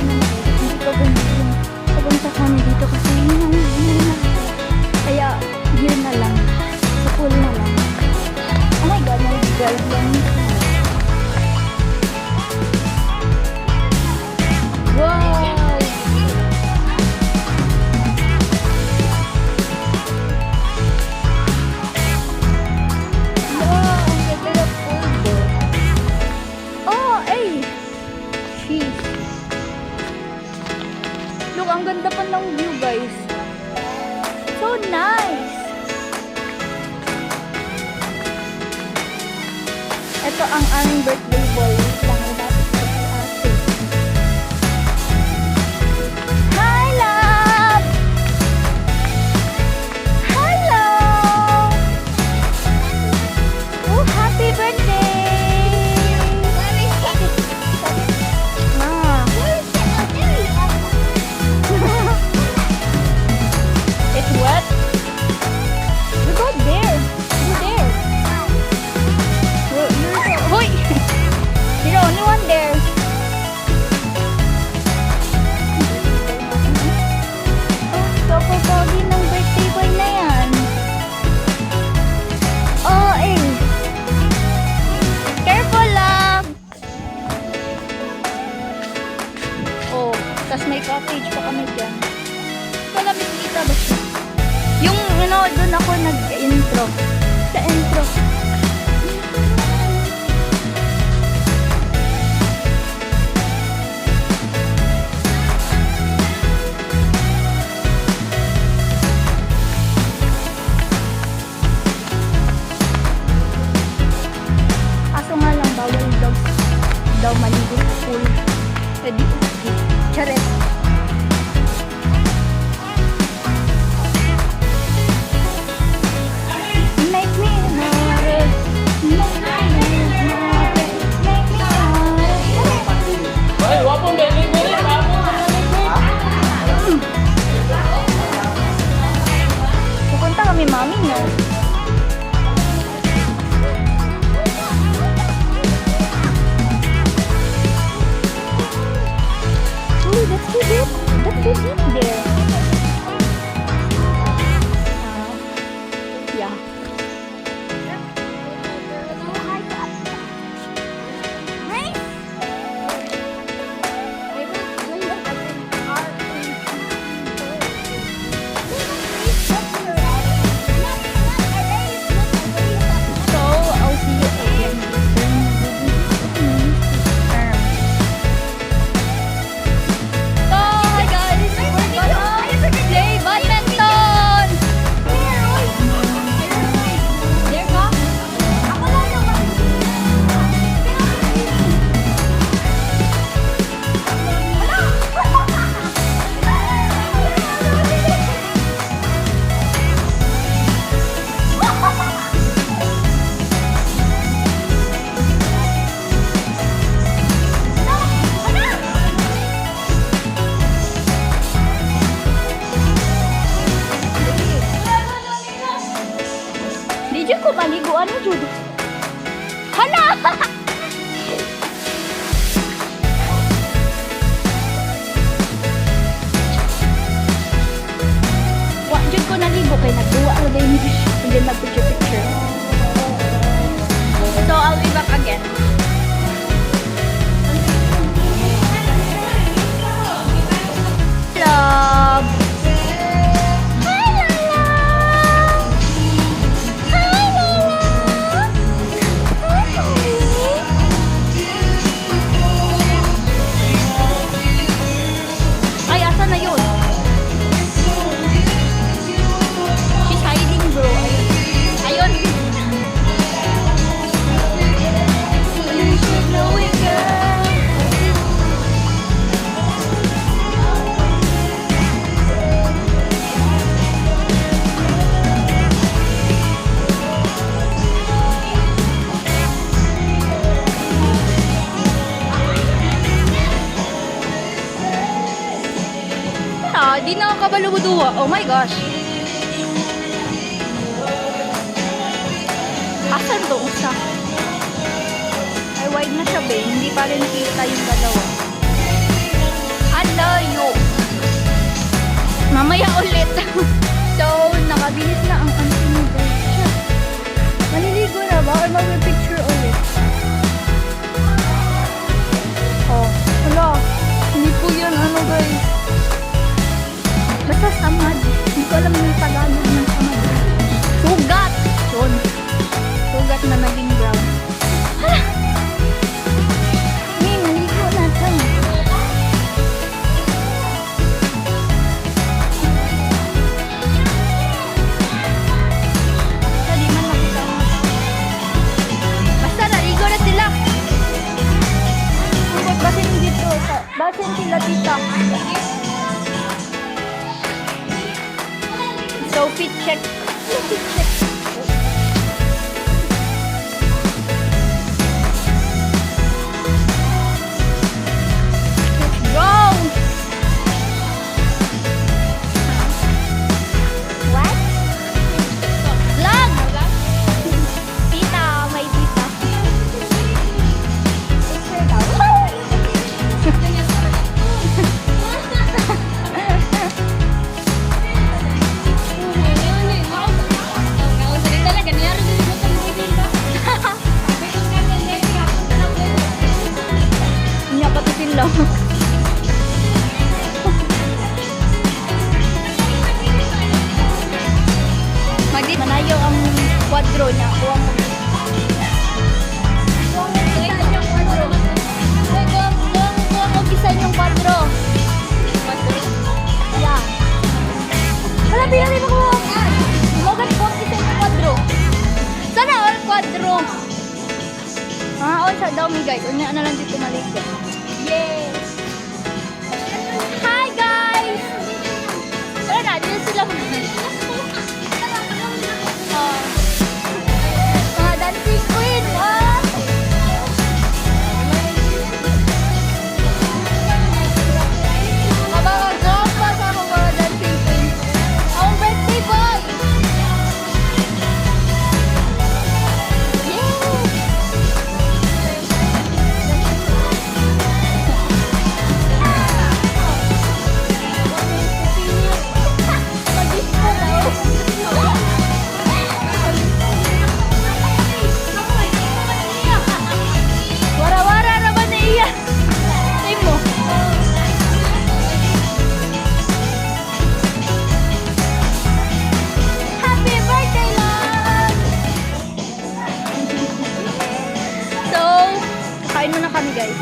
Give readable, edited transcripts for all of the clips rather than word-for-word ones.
na hindi ko ganyan papunta kami dito kasi yun na. Kaya here na lang, sa pool na lang. Oh my god, may guide lang. Wow! Look, ang ganda pa ng view, guys. So nice! Ito ang aming birthday boy. Lang natin sa ate. Hi, love! Hello! Oh, happy birthday! It's wet. You go there. You're there. Hoy! You're the only one there. Oh, pogi ng birthday boy na yan. Oh, eh. Careful lang. Oh, tas may cottage pa kami dyan. Malamig kita ba siya? Yung doon ako nag-intro. Sa intro. Aso nga lang, bawal daw maligo sa pool. Pwede okay. Charet. Pupunta kami mami na. Oh, that's so deep. That's so deep there. Yeah. Diyan ko maliguan mo, Judo. Hala! Diyan ko naligo kay nagduwa ko din hindi mag-picture. So, I'll be back again. Love! Di nakakabaluduwa. Oh my gosh. Asan to usa? Ay, wide na siya, be. Hindi pa rin kita yung dalawa. samad. Hindi ko alam yung Tagalog ng samad. Sugat! Yun. Sugat na naging brown. Hala! Ngayon, naligo natin. Hindi man makita mo. Basta naligo na sila. Basin dito. Basin sila dito. So, fit check. Fit check. Let's go! What? Vlog! Tita, may tita. Picture daw. Niya pati sila. Magdi manayo ang kwadro niya. Kuha mo. Kuha mo bisan yung kwadro. Yeah. Wala, pinali mo ko. Logan ko bisan yung kwadro. Sana all kwadro. On sa daw mi guys. Unya na lang dito maligo. Yay! Hi guys! Wala na, dito sila. Mga dancing queen! Mabaka-tropa sa akong mga dancing queen. Ang birthday boy! Yay! Wara-wara naman na iya. Say mo. Happy birthday, love! So, kain muna kami, guys.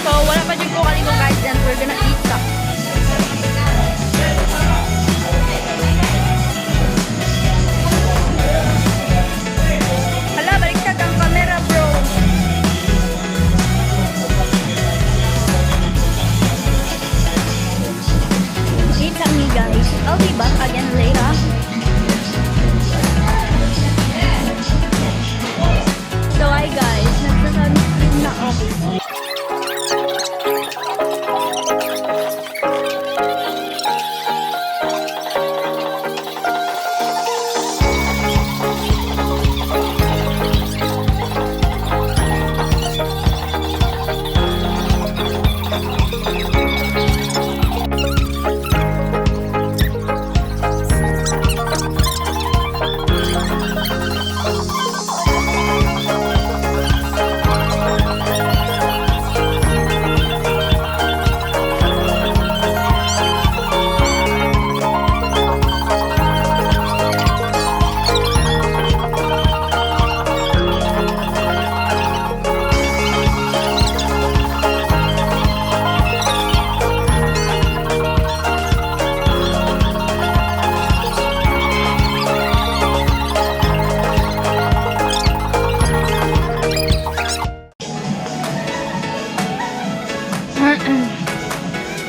So, wala pa din ko kaligo, guys. And we're gonna eat some. Hala, baliktad ang camera, bro. Eat kami, guys. I'll be back again later. So, hi, guys. Nagsa-sunscreen na ako.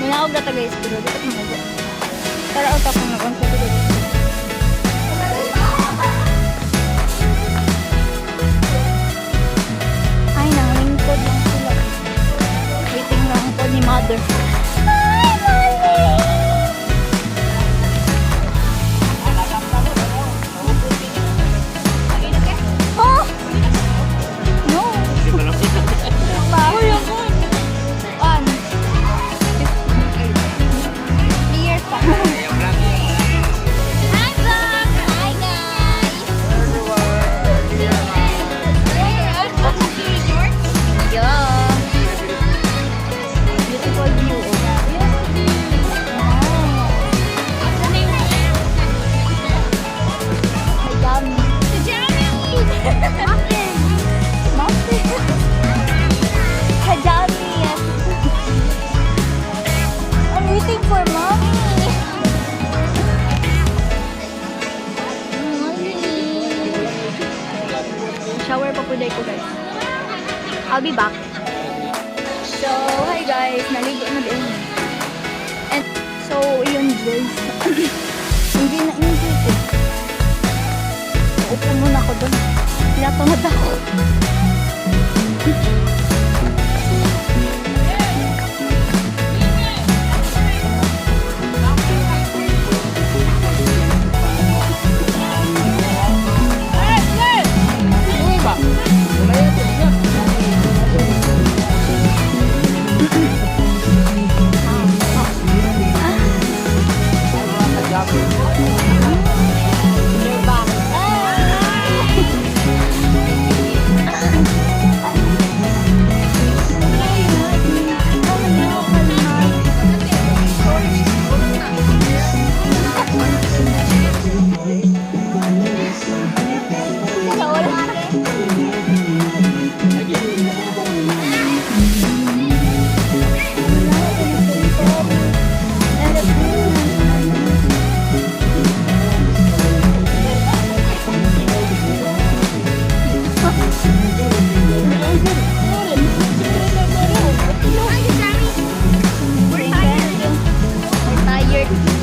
Manawag na ta guys, pero dito mo na. Para out ako na kung pwede dito. Ay, nanglingkod lang sila. Waiting lang po ni mother. Hi, mommy! Oh! No! Bahoy ako. Years pa. Hi vlog! Hi guys! Yeah. Beautiful view. be back. So, hi guys. Naligo na din. And, so, yun guys. Hindi na enjoy ko. Upo muna ako doon. Pinatamad ako.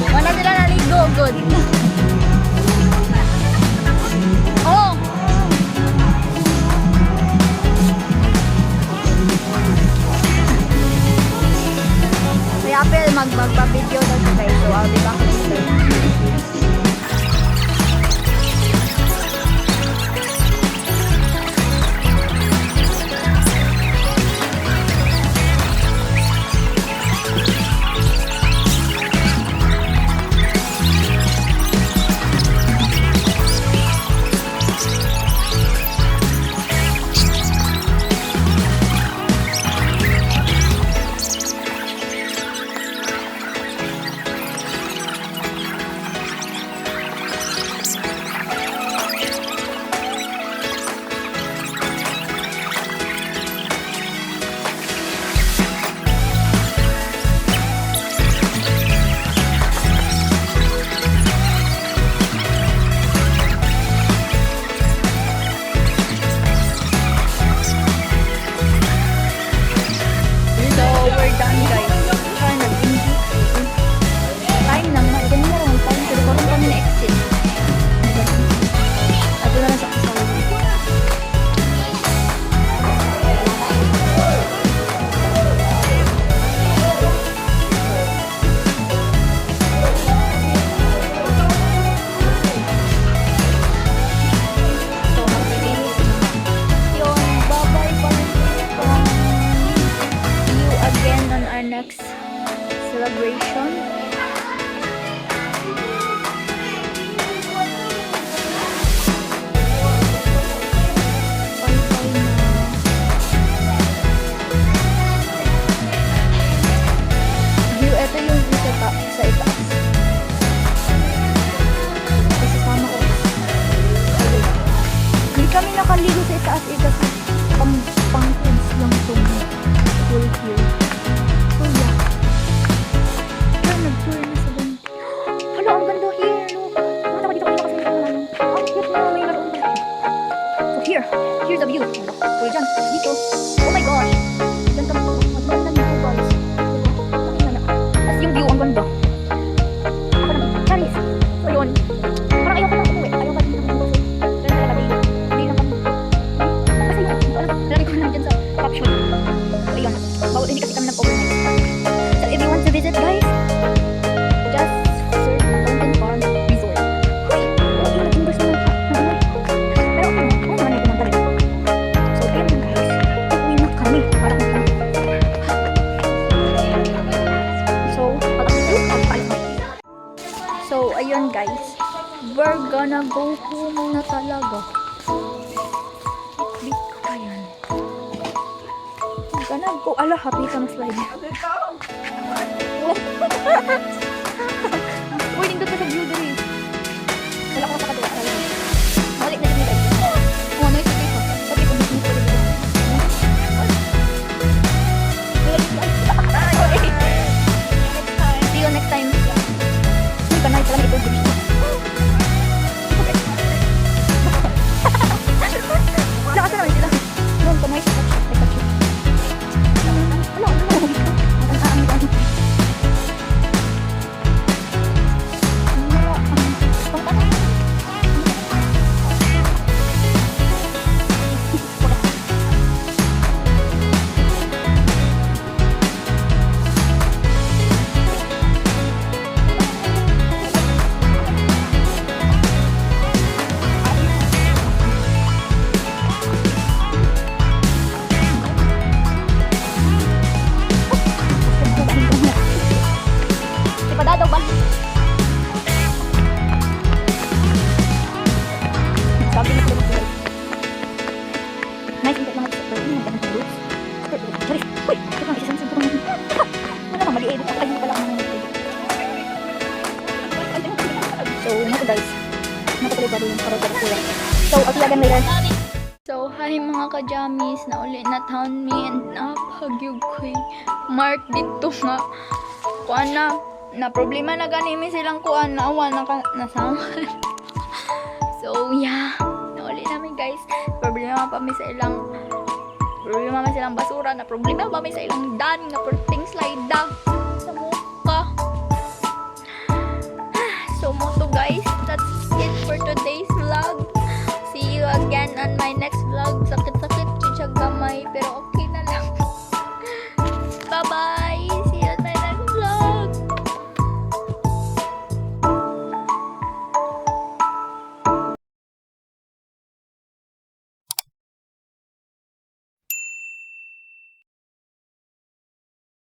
Wala sila naligo, good. Oh! Si Apple magpa-video na siya guys, so I'll be back later. Next celebration. View, ito yung view sa itaas. Kasama ko. Hindi kami nakaligo sa itaas kasi pang-kids lang itong pool here. Nag-tour na sa band. Hala, ang ganda here. Pumunta ka dito kasi ang cute na may laruan pa. So here's the view. Uy, dyan, dito. Oh my gosh. Dyan ka mo. Maganda dito guys. Tapos yung view, ang ganda. Ako naman, Charis. So yun. Parang ayaw ka lang umuwi. Ayaw ka dito kasi. Ganun talaga, hindi lang kami. Kasi yun, nalagay ko lang dyan sa caption. So yun, hindi kasi kami nag-overnight. So if you want to visit guys, just search Mountain Farm Resort. Uy! Wala yung naging version ng pero ano naman yung pumunta rin. So, ayun lang guys. Uwi na kami. Para kami kami. So, so, ayun guys. We're gonna go home na talaga. Bit pa yan. We're gonna go. Ala, happy ka na slide. Uy, nindot ka sa view din eh. Wala ko sa kadula. Balik na din guys. Oh, nice to take. Sabi ko, business ko dito. See you next time. Uy, panay pala ito gusto. Lakas na naman sila. Doon, panay. lang, mag-i-edit ako. Ay, hindi pala ako mag-i-edit. So, naku guys. Napatuloy pa rin yung parang kuya. So, I'll see you again later. So, hi mga ka-jammies. Na uli na town me and napagyug ko'y mark dito nga. Kuan na problema na ganimi silang kuan na awan nasama. So, yeah. Nauli namin guys. Problema pa mi sa ilang basura. Na problema pa mi sa ilang dani nga perting